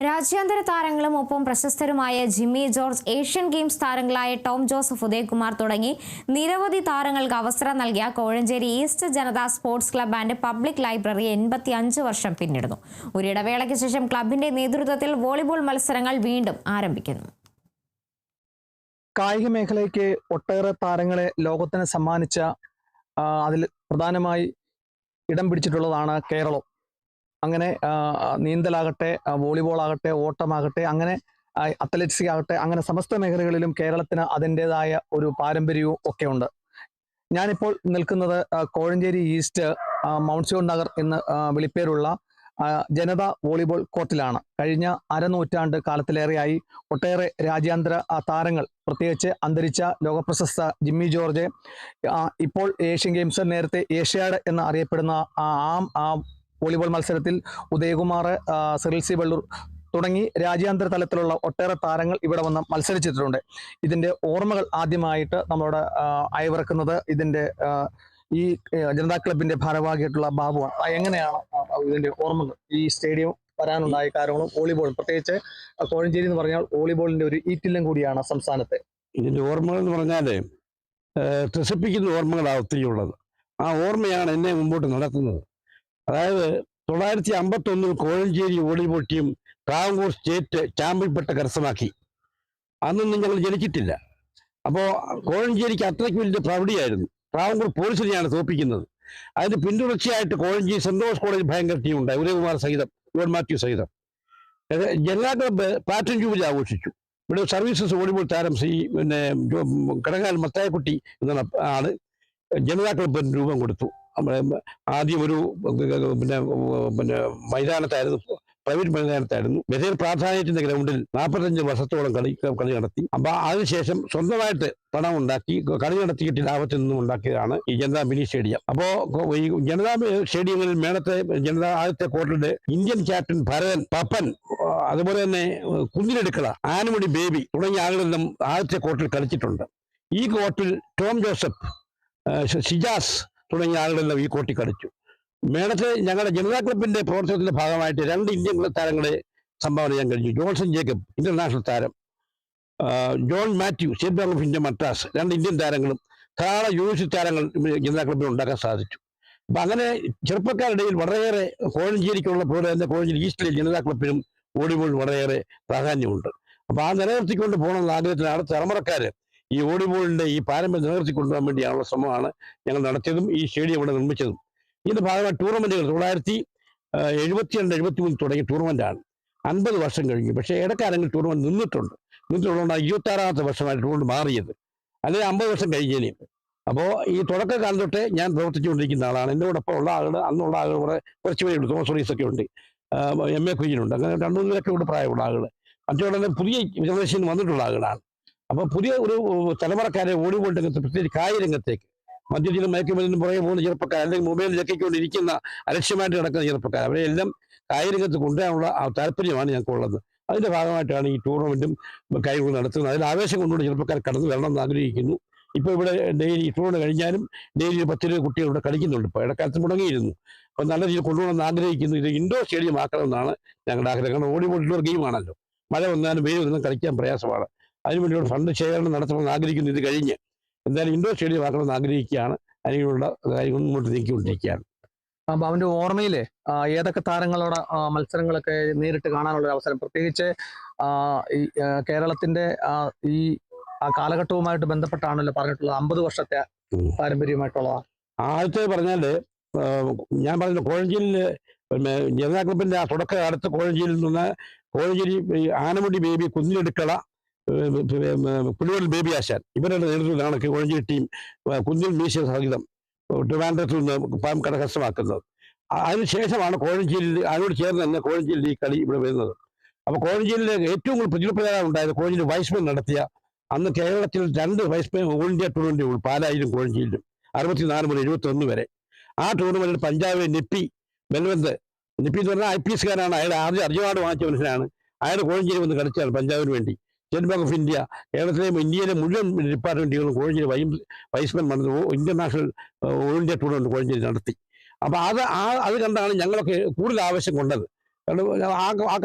രാജ്യാന്തര താരങ്ങളും ഒപ്പം പ്രശസ്തരുമായ ജിമ്മി ജോർജ്, ഏഷ്യൻ ഗെയിംസ് താരങ്ങളായ ടോം ജോസഫ്, ഉദയകുമാർ തുടങ്ങി നിരവധി താരങ്ങൾക്ക് അവസരം നൽകിയ Kozhencherry east Janata sports club and public library 85 വർഷം പിന്നിടുന്നു. ഒരു ഇടവേളയ്ക്ക് ശേഷം ക്ലബിന്റെ നേതൃത്വത്തിൽ വോളിബോൾ മത്സരങ്ങൾ വീണ്ടും ആരംഭിക്കുന്നു. കായിക മേഖലയ്ക്ക് ഒട്ടേറെ താരങ്ങളെ ലോകത്തിന് സമ്മാനിച്ച അതിൽ പ്രധാനമായി ഇടം പിടിച്ചിട്ടുള്ളതാണ് കേരളം. അങ്ങനെ നീന്തലാകട്ടെ, വോളിബോൾ ആകട്ടെ, ഓട്ടമാകട്ടെ, അങ്ങനെ അത്ലറ്റിക്സ് ആകട്ടെ, അങ്ങനെ സമസ്ത മേഖലകളിലും കേരളത്തിന് അതിൻ്റെതായ ഒരു പാരമ്പര്യവും ഒക്കെ ഉണ്ട്. ഞാനിപ്പോൾ നിൽക്കുന്നത് Kozhencherry East Mount Zion Nagar എന്ന് വിളിപ്പേരുള്ള ജനത വോളിബോൾ കോർട്ടിലാണ്. കഴിഞ്ഞ അരനൂറ്റാണ്ട് കാലത്തിലേറെയായി ഒട്ടേറെ രാജ്യാന്തര താരങ്ങൾ, പ്രത്യേകിച്ച് അന്തരിച്ച ലോകപ്രശസ്ത ജിമ്മി ജോർജ്, ഇപ്പോൾ ഏഷ്യൻ ഗെയിംസ്, നേരത്തെ ഏഷ്യാഡ് എന്ന് അറിയപ്പെടുന്ന വോളിബോൾ മത്സരത്തിൽ ഉദയകുമാർ, സിറിൽ സി വെള്ളൂർ തുടങ്ങി രാജ്യാന്തര തലത്തിലുള്ള ഒട്ടേറെ താരങ്ങൾ ഇവിടെ വന്ന് മത്സരിച്ചിട്ടുണ്ട്. ഇതിൻ്റെ ഓർമ്മകൾ ആദ്യമായിട്ട് നമ്മളോട് അയവിറക്കുന്നത് ഈ ജനതാ ക്ലബിന്റെ ഭാരവാഹിയായിട്ടുള്ള ബാബുവാണ്. എങ്ങനെയാണ് ഇതിന്റെ ഓർമ്മകൾ, ഈ സ്റ്റേഡിയം വരാനുണ്ടായ കാരണങ്ങളും വോളിബോൾ, പ്രത്യേകിച്ച് കോഴഞ്ചേരി എന്ന് പറഞ്ഞാൽ വോളിബോളിന്റെ ഒരു ഈറ്റില്ലം കൂടിയാണ് സംസ്ഥാനത്തെ? ഇതിന്റെ ഓർമ്മകൾ എന്ന് പറഞ്ഞാല് ത്രസിപ്പിക്കുന്ന ഓർമ്മകളാണ് ഒത്തിരി ഉള്ളത്. ആ ഓർമ്മയാണ് എന്നെ മുമ്പോട്ട് നടത്തുന്നത്. അതായത് 1951 Kozhencherry volleyball team Travancore state ചാമ്പ്യൻപട്ട കരസ്ഥമാക്കി. അന്നൊന്നും ഞങ്ങൾ ജനിച്ചിട്ടില്ല. അപ്പോൾ കോഴഞ്ചേരിക്ക് അത്രയ്ക്ക് വലിയ പ്രൗഢിയായിരുന്നു. ട്രാവൻകൂർ പോലീസിനെയാണ് തോൽപ്പിക്കുന്നത്. അതിന് പിന്തുടർച്ചയായിട്ട് കോഴഞ്ചേരി സെന്റ് തോമസ് കോളേജ് ഭയങ്കര ടീം ഉണ്ടായി, ഉദയകുമാർ സഹിതം, ജോൺ മാത്യു സഹിതം. ജനതാ ക്ലബ്ബ് പ്ലാറ്റിനം ജൂബിലി ആഘോഷിച്ചു. ഇവിടെ സർവീസസ് വോളിബോൾ താരം കടങ്ങാൽ മത്തായക്കുട്ടി എന്ന ആള് ജനതാ ക്ലബ്ബിന് രൂപം കൊടുത്തു. ആദ്യം ഒരു മൈതാനത്തായിരുന്നു, പ്രൈവറ്റ് മൈതാനത്തായിരുന്നു. വലിയ പ്രാധാന്യത്തിന്റെ ഗ്രൗണ്ടിൽ 45 വർഷത്തോളം കളി നടത്തി. അപ്പൊ അതിനുശേഷം സ്വന്തമായിട്ട് പണം ഉണ്ടാക്കി കളി നടത്തിയിട്ട് ലാഭത്തിൽ നിന്നും ഉണ്ടാക്കിയതാണ് ഈ ജനതാ മിനി സ്റ്റേഡിയം. അപ്പോ ഈ ജനതാ സ്റ്റേഡിയങ്ങളിൽ ആദ്യത്തെ കോർട്ടിൽ ഇന്ത്യൻ ക്യാപ്റ്റൻ ഭരതൻ, പപ്പൻ, അതുപോലെ തന്നെ കുഞ്ഞിനെടുക്കള, ആനമണി ബേബി തുടങ്ങിയ ആളുകളെല്ലാം ആദ്യത്തെ കോർട്ടിൽ കളിച്ചിട്ടുണ്ട്. ഈ കോർട്ടിൽ ടോം ജോസഫ്, ഷിജാസ് തുടങ്ങിയ ആളുകളെല്ലാം ഈ കോർട്ടിൽ കളിച്ചു. മേളത്തെ ഞങ്ങളുടെ ജനതാ ക്ലബിന്റെ പ്രവർത്തനത്തിന്റെ ഭാഗമായിട്ട് 2 ഇന്ത്യൻ താരങ്ങളെ സംഭാവന ചെയ്യാൻ കഴിഞ്ഞു. ജോൺസൺ ജേക്കബ്, ഇന്റർനാഷണൽ താരം, John Mathew, state bank of India Madras, 2 Indian താരങ്ങളും ധാരാളം യൂണിവേഴ്സിറ്റി താരങ്ങൾ ജനതാ ക്ലബിൽ ഉണ്ടാക്കാൻ സാധിച്ചു. അപ്പൊ അങ്ങനെ ചെറുപ്പക്കാരുടെ ഇടയിൽ വളരെയേറെ കോഴഞ്ചേരിക്കുള്ള പോലെ തന്നെ കോഴഞ്ചേരി ഈസ്റ്റിലെ ജനതാ ക്ലബിനും വോളിബോൾ വളരെയേറെ പ്രാധാന്യമുണ്ട്. അപ്പൊ ആ നിലനിർത്തിക്കൊണ്ട് പോകണമെന്ന ആഗ്രഹത്തിന് അടുത്ത തലമുറക്കാര് ഈ വോളിബോളിന്റെ ഈ പാരമ്പര്യം നിലനിർത്തിക്കൊണ്ടുപോകാൻ വേണ്ടിയാണുള്ള ശ്രമമാണ് ഞങ്ങൾ നടത്തിയതും ഈ സ്റ്റേഡിയം ഇവിടെ നിർമ്മിച്ചതും. ഇതിന്റെ ഭാഗമായി ടൂർണമെന്റുകൾ 1972-73 തുടങ്ങിയ ടൂർണമെന്റാണ്. 50 വർഷം കഴിഞ്ഞു. പക്ഷേ ഇടക്കാലങ്ങളിൽ ടൂർണമെന്റ് നിന്നിട്ടുള്ളതുകൊണ്ട് 26ാമത്തെ വർഷമായിട്ട് ടൂർണമെന്റ് മാറിയത്. അല്ലെങ്കിൽ 50 വർഷം കഴിഞ്ഞേനെ. അപ്പോൾ ഈ തുടക്കകാലം തൊട്ടേ ഞാൻ പ്രവർത്തിച്ചുകൊണ്ടിരിക്കുന്ന ആളാണ്. എന്നോടൊപ്പം ഉള്ള ആളുകൾ, അന്നുള്ള ആളുകൾ കുറച്ച് പേരുണ്ട്. തോമസ് റീസൊക്കെ ഉണ്ട്, MA കുഞ്ഞിനുണ്ട്. അങ്ങനെ 2-3 കൂടെ പ്രായമുള്ള ആളുകൾ. മറ്റുള്ള പുതിയ ജനറേഷൻ വന്നിട്ടുള്ള ആളുകളാണ്. അപ്പോൾ പുതിയ ഒരു തലമുറക്കാരെ വോളിബോൾ രംഗത്ത്, പ്രത്യേകിച്ച് കായിക രംഗത്തേക്ക്, മദ്യത്തിനും മയക്കുമരുന്നിനും പുറകെ പോകുന്ന ചെറുപ്പക്കാർ, അല്ലെങ്കിൽ മൊബൈലിൽ ഞെക്കിക്കൊണ്ടിരിക്കുന്ന അലക്ഷ്യമായിട്ട് കിടക്കുന്ന ചെറുപ്പക്കാർ, അവരെ എല്ലാം കായിക രംഗത്ത് കൊണ്ടുവരാനുള്ള താല്പര്യമാണ് ഞങ്ങൾക്കുള്ളത്. അതിന്റെ ഭാഗമായിട്ടാണ് ഈ ടൂർണമെന്റും കാര്യങ്ങൾ നടത്തുന്നത്. അതിൽ ആവേശം കൊണ്ടുകൊണ്ട് ചെറുപ്പക്കാർ കടന്നു വരണം എന്ന് ആഗ്രഹിക്കുന്നു. ഇപ്പോൾ ഇവിടെ ഡെയിലി ടൂർണമെന്റ് കഴിഞ്ഞാലും ഡെയിലി 10 കുട്ടികൾ ഇവിടെ കളിക്കുന്നുണ്ട്. ഇപ്പോൾ ഇടക്കാലത്ത് മുടങ്ങിയിരുന്നു. അപ്പോൾ നല്ല രീതിയിൽ കൊണ്ടുപോകണമെന്ന് ആഗ്രഹിക്കുന്നു. ഇത് ഇൻഡോർ സ്റ്റേഡിയം ആക്കണമെന്നാണ് ഞങ്ങളുടെ ആഗ്രഹം. കാരണം വോളിബോൾ ഇൻഡോർ ഗെയിമാണല്ലോ. മഴ വന്നാലും വെയിൽ വന്നാലും കളിക്കാൻ പ്രയാസമാണ്. അതിനുവേണ്ടിയുള്ള ഫണ്ട് ശേഖരണം നടത്തണമെന്ന് ആഗ്രഹിക്കുന്നു. ഇത് കഴിഞ്ഞ് എന്തായാലും ഇൻഡോർ സ്റ്റേഡിയം ആക്കണമെന്ന് ആഗ്രഹിക്കുകയാണ്. അതിനുള്ള കാര്യങ്ങൾ മുന്നോട്ട് നീക്കിക്കൊണ്ടിരിക്കുകയാണ്. അപ്പൊ അവന്റെ ഓർമ്മയിലെ ഏതൊക്കെ താരങ്ങളുടെ മത്സരങ്ങളൊക്കെ നേരിട്ട് കാണാനുള്ള അവസരം, പ്രത്യേകിച്ച് ഈ കേരളത്തിന്റെ ഈ കാലഘട്ടവുമായിട്ട് ബന്ധപ്പെട്ടാണല്ലോ പറഞ്ഞിട്ടുള്ളത്, 50 വർഷത്തെ പാരമ്പര്യമായിട്ടുള്ളതാണ്. ആദ്യത്തെ പറഞ്ഞാല് ഞാൻ പറഞ്ഞ കോഴഞ്ചേരിയില് ജനതാ ക്ലബിന്റെ ആ തുടക്കകാലത്ത് കോഴഞ്ചേരിയിൽ നിന്ന് കോഴഞ്ചേരി ആനമുടി ബേബി, കുഞ്ഞിനെടുക്കള, പുലിവൽ ബേബി ആശാൻ, ഇവരുടെ നേതൃത്വത്തിലാണ് കോഴഞ്ചേരി ടീം കുഞ്ഞിൽ മീശ സഹിതം ട്രിവാൻഡ്രത്തിൽ നിന്ന് കരസ്ഥമാക്കുന്നത്. അതിനുശേഷമാണ് കോഴഞ്ചേരിയിൽ, അതിനോട് ചേർന്ന് തന്നെ കോഴഞ്ചേരിയിൽ ഈ കളി ഇവിടെ വരുന്നത്. അപ്പോൾ കോഴഞ്ചേരിയിലെ ഏറ്റവും കൂടുതൽ പ്രചുരപ്രചാരം ഉണ്ടായത് കോഴഞ്ചേരി വൈസ്മെൻ നടത്തിയ, അന്ന് കേരളത്തിൽ 2 വൈസ്മെൻ ഓൾ ഇന്ത്യ ടൂർണമെന്റ് ഉള്ളൂ, പാലായിലും കോഴഞ്ചേരിയിലും, 64 മുതൽ 71 വരെ. ആ ടൂർണമെന്റിൽ പഞ്ചാബിലെ നിപ്പി ബൽവന്ത്, നിപ്പി എന്ന് പറഞ്ഞാൽ IPS കാരനാണ്. അയാൾ ആദ്യം അർജുനാട് വാങ്ങിച്ച മനുഷ്യനാണ്. അയാൾ കോഴഞ്ചേരി വന്ന് കളിച്ചാണ് പഞ്ചാബിന് വേണ്ടി. സ്റ്റേറ്റ് ബാങ്ക് ഓഫ് ഇന്ത്യ, ഇന്ത്യയിലെ മുഴുവൻ ഡിപ്പാർട്ട്മെന്റുകളും Kozhencherry Y's Men international all India tournament Kozhencherry നടത്തി. അപ്പൊ അത് കണ്ടാണ് ഞങ്ങളൊക്കെ കൂടുതൽ ആവശ്യം കൊണ്ടത്. കാരണം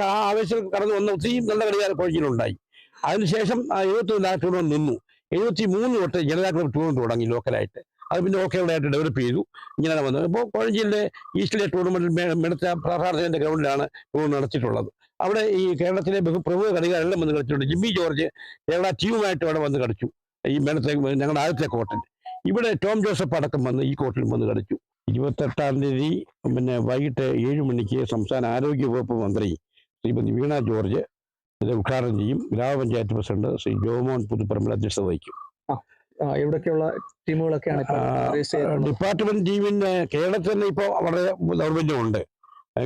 ആ ആവേശം കടന്നു വന്ന ഒത്തിരി നല്ല കളിക്കാർ കോഴിക്കോടുണ്ടായി. അതിനുശേഷം 71 ടൂർണമെന്റ് നിന്നു. 73 തൊട്ട് ജനതാ ക്ലബ് ടൂർണമെന്റ് തുടങ്ങി ലോക്കലായിട്ട്. അത് പിന്നെ ഓക്കെയായിട്ട് ഡെവലപ്പ് ചെയ്തു. ഇങ്ങനെ വന്നത്. ഇപ്പോൾ കോഴഞ്ചേരിയിലെ ഈസ്റ്റിലെ ടൂർണമെന്റിൽ മികച്ച പ്രാർത്ഥനയുടെ ഗ്രൗണ്ടിലാണ് ടൂർണമെന്റ് നടത്തിയിട്ടുള്ളത്. അവിടെ ഈ കേരളത്തിലെ പ്രമുഖ കളിക്കാരെല്ലാം വന്ന് കളിച്ചിട്ടുണ്ട്. ജിമ്മി ജോർജ് കേരള ടീമുമായിട്ട് അവിടെ വന്ന് കളിച്ചു. ഈ മേളത്തെ ഞങ്ങളുടെ ആദ്യത്തെ കോർട്ടിൽ. ഇവിടെ ടോം ജോസഫ് അടക്കം വന്ന് ഈ കോർട്ടിൽ വന്ന് കളിച്ചു. 28-ാം തീയതി വൈകിട്ട് 7 മണിക്ക് സംസ്ഥാന ആരോഗ്യ വകുപ്പ് മന്ത്രി ശ്രീമതി വീണ ജോർജ് ഇത് ഉദ്ഘാടനം ചെയ്യും. ഗ്രാമപഞ്ചായത്ത് പ്രസിഡന്റ് ശ്രീ ജോമോൻ പുതുപ്പറമ്പിൽ അധ്യക്ഷത വഹിക്കും. എവിടൊക്കെയുള്ള ടീമുകളൊക്കെയാണ് ഡിപ്പാർട്ട്മെന്റ് ടീമിന് കേരളത്തിൽ തന്നെ ഇപ്പോൾ വളരെ ദൗർബല്യമുണ്ട്.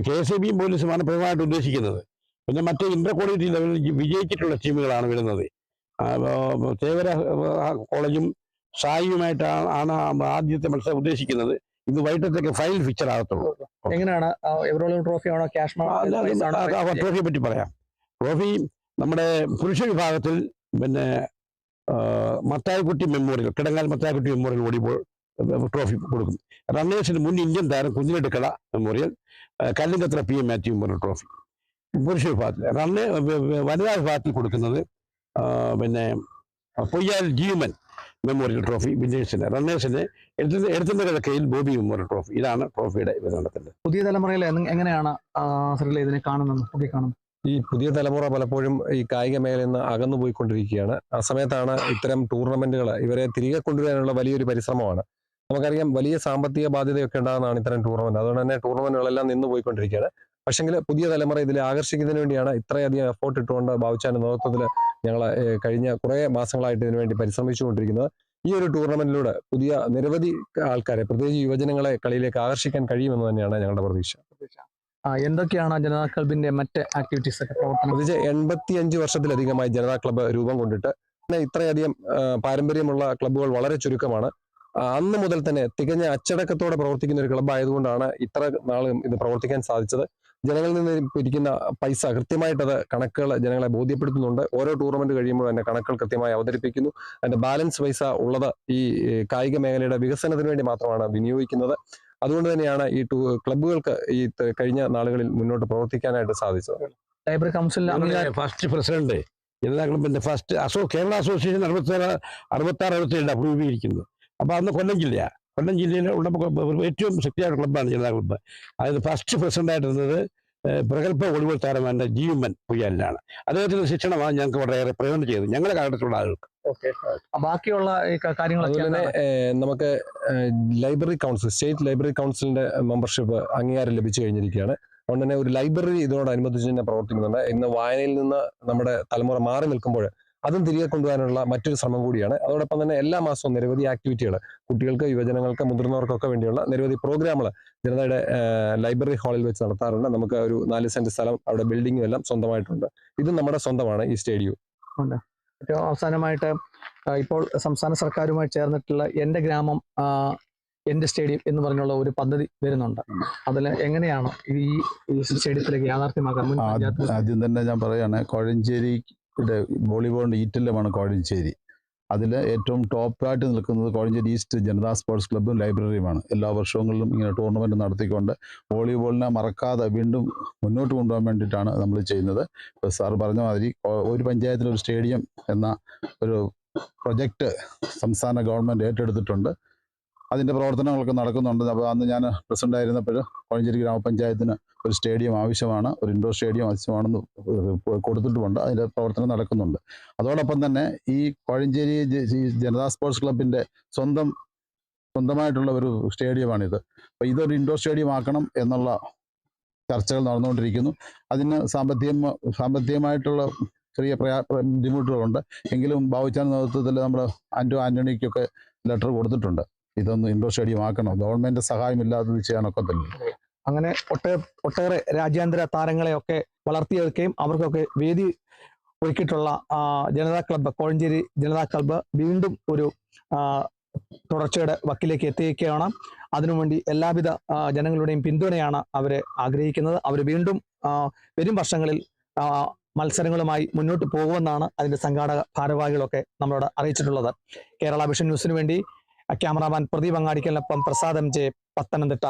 KSAB-യും പോലീസുമാണ് പ്രധാനമായിട്ട് ഉദ്ദേശിക്കുന്നത്. പിന്നെ മറ്റ് ഇന്റർ ക്വാളിറ്റി ലെവലിൽ വിജയിച്ചിട്ടുള്ള ടീമുകളാണ് വരുന്നത്. തേവര കോളേജും സായിയുമായിട്ടാണ് ആദ്യത്തെ മത്സരം ഉദ്ദേശിക്കുന്നത്. ഇന്ന് വൈകിട്ടത്തേക്ക് ഫൈനൽ ഫിക്ചർ ആകത്തുള്ളൂ. എങ്ങനെയാണ് എവറോളിംഗ് ട്രോഫി ആണോ ക്യാഷ് ട്രോഫിയെ പറ്റി പറയാം. ട്രോഫി നമ്മുടെ പുരുഷ വിഭാഗത്തിൽ പിന്നെ Mathaikutty memorial, Kidangal Mathaikutty memorial volleyball trophy കൊടുക്കും. റണ്ണേഴ്സിന് മുൻ ഇന്ത്യൻ താരം കുഞ്ഞിനെടുക്കള മെമ്മോറിയൽ, കല്ലിങ്കത്ര PM മാത്യു മെമ്മോറിയൽ ട്രോഫി പുരുഷ വിഭാഗത്തിൽ. വനിതാ വിഭാഗത്തിൽ കൊടുക്കുന്നത് പിന്നെ പൊയ്യാൽ ജീവൻ മെമ്മോറിയൽ ട്രോഫി വിന്നേഴ്സിന്. റണ്ണേഴ്സിന് എടുത്തുന്ന കിഴക്കയിൽ ബോബി മെമ്മോറിയൽ ട്രോഫി. ഇതാണ് ട്രോഫിയുടെ വിതരണത്തിന്റെ. പുതിയ തലമുറയിൽ എങ്ങനെയാണ് ഇതിനെ കാണുന്നത്? ഈ പുതിയ തലമുറ പലപ്പോഴും ഈ കായിക മേഖലയിൽ നിന്ന് അകന്നു പോയിക്കൊണ്ടിരിക്കുകയാണ്. ആ സമയത്താണ് ഇത്തരം ടൂർണമെന്റുകൾ ഇവരെ തിരികെ കൊണ്ടുവരാനുള്ള വലിയൊരു പരിശ്രമമാണ്. നമുക്കറിയാം വലിയ സാമ്പത്തിക ബാധ്യതയൊക്കെ ഉണ്ടാകുന്നതാണ് ഇത്തരം ടൂർണമെന്റ്. അതുകൊണ്ട് തന്നെ ടൂർണമെന്റുകളെല്ലാം നിന്ന് പോയിക്കൊണ്ടിരിക്കുകയാണ്. പക്ഷെങ്കിൽ പുതിയ തലമുറ ഇതിൽ ആകർഷിക്കുന്നതിന് വേണ്ടിയാണ് ഇത്രയധികം എഫോർട്ട് ഇട്ടുകൊണ്ട് ബാബുച്ചാന്റെ നേതൃത്വത്തിൽ ഞങ്ങൾ കഴിഞ്ഞ കുറേ മാസങ്ങളായിട്ട് ഇതിനു വേണ്ടി പരിശ്രമിച്ചുകൊണ്ടിരിക്കുന്നത്. ഈ ഒരു ടൂർണമെന്റിലൂടെ പുതിയ നിരവധി ആൾക്കാരെ, പ്രത്യേകിച്ച് യുവജനങ്ങളെ കളിയിലേക്ക് ആകർഷിക്കാൻ കഴിയുമെന്ന് തന്നെയാണ് ഞങ്ങളുടെ പ്രതീക്ഷ. എന്തൊക്കെയാണ് ജനതാ ക്ലബിന്റെ മറ്റ് ആക്ടിവിറ്റീസ് ഒക്കെ പ്രവർത്തനം? 85 വർഷത്തിലധികമായി ജനതാ ക്ലബ്ബ് രൂപം കൊണ്ടിട്ട് ഇത്രയധികം പാരമ്പര്യമുള്ള ക്ലബ്ബുകൾ വളരെ ചുരുക്കമാണ്. അന്ന് മുതൽ തന്നെ തികഞ്ഞ അച്ചടക്കത്തോടെ പ്രവർത്തിക്കുന്ന ഒരു ക്ലബ്ബ് ആയതുകൊണ്ടാണ് ഇത്ര നാളും ഇത് പ്രവർത്തിക്കാൻ സാധിച്ചത്. ജനങ്ങളിൽ നിന്ന് പിരിക്കുന്ന പൈസ കൃത്യമായിട്ടത് കണക്കുകൾ ജനങ്ങളെ ബോധ്യപ്പെടുത്തുന്നുണ്ട്. ഓരോ ടൂർണമെന്റ് കഴിയുമ്പോൾ തന്നെ കണക്കുകൾ കൃത്യമായി അവതരിപ്പിക്കുന്നു. അതിന്റെ ബാലൻസ് പൈസ ഉള്ളത് ഈ കായിക മേഖലയുടെ വികസനത്തിന് വേണ്ടി മാത്രമാണ് വിനിയോഗിക്കുന്നത്. അതുകൊണ്ട് തന്നെയാണ് ഈ ക്ലബ്ബുകൾക്ക് ഈ കഴിഞ്ഞ നാളുകളിൽ മുന്നോട്ട് പ്രവർത്തിക്കാനായിട്ട് സാധിച്ചത്. ലൈബ്രറി കൗൺസിലിന്റെ ഫസ്റ്റ് പ്രസിഡന്റ് ജനതാ ക്ലബിന്റെ ഫസ്റ്റ് കേരള അസോസിയേഷൻ 66-67 അപ്രൂവ് ചെയ്തിരിക്കുന്നത്. അപ്പൊ അന്ന് കൊല്ലം ജില്ലയിൽ ഉള്ള ഏറ്റവും ശക്തിയായ ക്ലബ്ബാണ് ജനതാ ക്ലബ്ബ്. അതിന് ഫസ്റ്റ് പ്രസിഡന്റ് ആയിരുന്നത് പ്രഗത്ഭ വോളിബോൾ താരമായ ജീവൻ പുയ്യാലിനാണ്. അദ്ദേഹത്തിന്റെ ശിക്ഷണമാണ് ഞങ്ങൾക്ക് വളരെയേറെ പ്രയോജനം ചെയ്തത് ഞങ്ങളുടെ കാലഘട്ടത്തിലുള്ള ആളുകൾക്ക്. ബാക്കിയുള്ള കാര്യങ്ങളൊക്കെ തന്നെ നമുക്ക് ലൈബ്രറി കൗൺസിൽ, സ്റ്റേറ്റ് ലൈബ്രറി കൗൺസിലിന്റെ മെമ്പർഷിപ്പ് അംഗീകാരം ലഭിച്ചു കഴിഞ്ഞിരിക്കുകയാണ്. അതുകൊണ്ട് തന്നെ ഒരു ലൈബ്രറി ഇതിനോടനുബന്ധിച്ച് തന്നെ പ്രവർത്തിക്കുന്നുണ്ട്. ഇന്ന് വായനയിൽ നിന്ന് നമ്മുടെ തലമുറ മാറി നിൽക്കുമ്പോൾ അതും തിരികെ കൊണ്ടുവരാനുള്ള മറ്റൊരു ശ്രമം കൂടിയാണ്. അതോടൊപ്പം തന്നെ എല്ലാ മാസവും നിരവധി ആക്ടിവിറ്റികൾ കുട്ടികൾക്ക്, യുവജനങ്ങൾക്ക്, മുതിർന്നവർക്കൊക്കെ വേണ്ടിയുള്ള നിരവധി പ്രോഗ്രാമുകൾ ജനതയുടെ ലൈബ്രറി ഹാളിൽ വെച്ച് നടത്താറുണ്ട്. നമുക്ക് ഒരു 4 സെന്റ് സ്ഥലം, അവിടെ ബിൽഡിങ്ങും എല്ലാം സ്വന്തമായിട്ടുണ്ട്. ഇതും നമ്മുടെ സ്വന്തമാണ് ഈ സ്റ്റേഡിയം. ഏറ്റവും അവസാനമായിട്ട് ഇപ്പോൾ സംസ്ഥാന സർക്കാരുമായി ചേർന്നിട്ടുള്ള എൻ്റെ ഗ്രാമം എൻ്റെ സ്റ്റേഡിയം എന്ന് പറഞ്ഞുള്ള ഒരു പദ്ധതി വരുന്നുണ്ട്. അതിൽ എങ്ങനെയാണ് ഈ സ്റ്റേഡിയത്തിലേക്ക് യാഥാർത്ഥ്യമാക്കാൻ? ആദ്യം തന്നെ ഞാൻ പറയുകയാണ്, കോഴഞ്ചേരിയുടെ വോളിബോളിന്റെ ഈറ്റല്ലമാണ് കോഴഞ്ചേരി. അതിൽ ഏറ്റവും ടോപ്പായിട്ട് നിൽക്കുന്നത് കോഴഞ്ചേരി ഈസ്റ്റ് ജനതാ സ്പോർട്സ് ക്ലബ്ബും ലൈബ്രറിയുമാണ്. എല്ലാ വർഷങ്ങളിലും ഇങ്ങനെ ടൂർണമെന്റ് നടത്തിക്കൊണ്ട് വോളിബോളിനെ മറക്കാതെ വീണ്ടും മുന്നോട്ട് കൊണ്ടുപോകാൻ വേണ്ടിയിട്ടാണ് നമ്മൾ ചെയ്യുന്നത്. ഇപ്പോൾ സാർ പറഞ്ഞ മാതിരി ഒരു പഞ്ചായത്തിൽ ഒരു സ്റ്റേഡിയം എന്ന ഒരു പ്രൊജക്റ്റ് സംസ്ഥാന ഗവൺമെൻറ് ഏറ്റെടുത്തിട്ടുണ്ട്. അതിൻ്റെ പ്രവർത്തനങ്ങളൊക്കെ നടക്കുന്നുണ്ട്. അപ്പോൾ അന്ന് ഞാൻ പ്രസിഡന്റ് ആയിരുന്നപ്പോൾ കോഴഞ്ചേരി ഗ്രാമപഞ്ചായത്തിന് ഒരു സ്റ്റേഡിയം ആവശ്യമാണ്, ഒരു ഇൻഡോർ സ്റ്റേഡിയം ആവശ്യമാണെന്ന് കൊടുത്തിട്ടുമുണ്ട്. അതിൻ്റെ പ്രവർത്തനം നടക്കുന്നുണ്ട്. അതോടൊപ്പം തന്നെ ഈ കോഴഞ്ചേരി ജനതാ സ്പോർട്സ് ക്ലബിൻ്റെ സ്വന്തമായിട്ടുള്ള ഒരു സ്റ്റേഡിയമാണിത്. അപ്പോൾ ഇതൊരു ഇൻഡോർ സ്റ്റേഡിയം ആക്കണം എന്നുള്ള ചർച്ചകൾ നടന്നുകൊണ്ടിരിക്കുന്നു. അതിന് സാമ്പത്തികമായിട്ടുള്ള ചെറിയ ബുദ്ധിമുട്ടുകളുണ്ട്. എങ്കിലും ബാബുച്ചാന്റെ നേതൃത്വത്തിൽ നമ്മൾ ആന്റണിക്കൊക്കെ ലെറ്റർ കൊടുത്തിട്ടുണ്ട്. ഇതൊന്ന് ഇൻഡോർ സ്റ്റേഡിയം ആക്കണം, ഗവൺമെന്റ് സഹായമില്ലാതെ ചെയ്യാനൊക്കത്തില്ല. അങ്ങനെ ഒട്ടേറെ രാജ്യാന്തര താരങ്ങളെയൊക്കെ വളർത്തിയെടുക്കുകയും അവർക്കൊക്കെ വേദി ഒരുക്കിയിട്ടുള്ള ജനതാ ക്ലബ്ബ്, കോഴഞ്ചേരി ജനതാ ക്ലബ്ബ് വീണ്ടും ഒരു തുടർച്ചയുടെ വക്കിലേക്ക് എത്തിയിരിക്കുകയാണ്. അതിനുവേണ്ടി എല്ലാവിധ ജനങ്ങളുടെയും പിന്തുണയാണ് അവരെ ആഗ്രഹിക്കുന്നത്. അവർ വീണ്ടും വരും വർഷങ്ങളിൽ മത്സരങ്ങളുമായി മുന്നോട്ട് പോകുമെന്നാണ് അതിന്റെ സംഘാടക ഭാരവാഹികളൊക്കെ നമ്മളോട് അറിയിച്ചിട്ടുള്ളത്. കേരള വിഷൻ ന്യൂസിനു വേണ്ടി ക്യാമറാമാൻ പ്രദീപ് അങ്ങാടിക്കലിനൊപ്പം പ്രസാദ് MJ, പത്തനംതിട്ട.